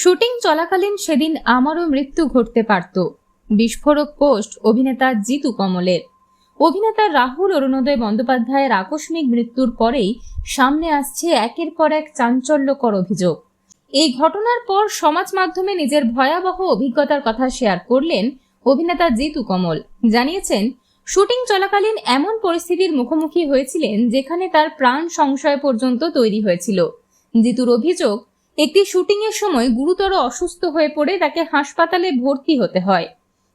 Shooting চলাকালীন সেদিন আমারও মৃত্যু ঘটতে পারত। বিস্ফোরক পোস্ট অভিনেতা জিতু কমলের। অভিনেতা রাহুল অরুণোদয় বন্দ্যোপাধ্যায়ের আকস্মিক মৃত্যুর পরেই সামনে আসছে একের পর এক চাঞ্চল্যকর অভিযোগ। এই ঘটনার পর সমাজ মাধ্যমে নিজের ভয়াবহ অভিজ্ঞতার কথা শেয়ার করলেন অভিনেতা জিতু কমল। জানিয়েছেন, শুটিং চলাকালীন এমন পরিস্থিতির মুখোমুখি হয়েছিলেন যেখানে তার প্রাণ সংশয় পর্যন্ত তৈরি হয়েছিল। জিতুর অভিযোগ, একটি শুটিং এর সময় গুরুতর অসুস্থ হয়ে পড়ে তাকে হাসপাতালে ভর্তি হতে হয়।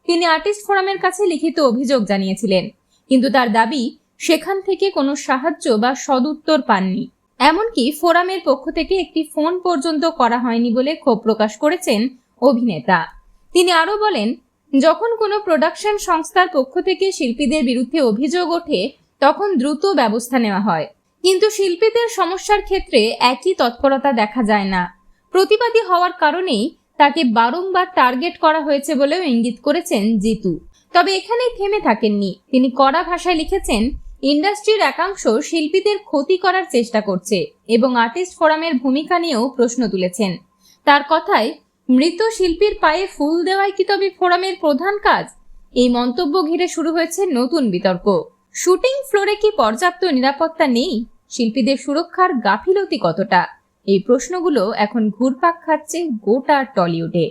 তিনি আর্টিস্ট ফোরামের কাছে লিখিত অভিযোগ জানিয়েছিলেন, কিন্তু তার দাবি সেখান থেকে কোনো সাহায্য বা সদুত্তর পাননি। এমনকি ফোরামের পক্ষ থেকে একটি ফোন পর্যন্ত করা হয়নি বলে ক্ষোভ প্রকাশ করেছেন অভিনেতা। তিনি আরো বলেন, যখন কোনো প্রোডাকশন সংস্থার পক্ষ থেকে শিল্পীদের বিরুদ্ধে অভিযোগ ওঠে তখন দ্রুত ব্যবস্থা নেওয়া হয়, কিন্তু শিল্পীদের সমস্যার ক্ষেত্রে একই তৎপরতা দেখা যায় না। প্রতিবাদী হওয়ার কারণেই তাকে বারংবার টার্গেট করা হয়েছে বলেও ইঙ্গিত করেছেন জিতু। তবে এখানেই থেমে থাকেননি। তিনি কড়া ভাষায় লিখেছেন, ইন্ডাস্ট্রির একাংশ শিল্পীদের ক্ষতি করার চেষ্টা করছে এবং আর্টিস্ট ফোরামের ভূমিকা নিয়েও প্রশ্ন তুলেছেন। তার কথায়, মৃত শিল্পীর পায়ে ফুল দেওয়াই কি তবে ফোরামের প্রধান কাজ? এই মন্তব্য ঘিরে শুরু হয়েছে নতুন বিতর্ক। শুটিং ফ্লোরে কি পর্যাপ্ত নিরাপত্তা নেই? শিল্পীদের সুরক্ষার গাফিলতি কতটা? এই প্রশ্নগুলো এখন ঘুরপাক খাচ্ছে গোটা টলিউডে।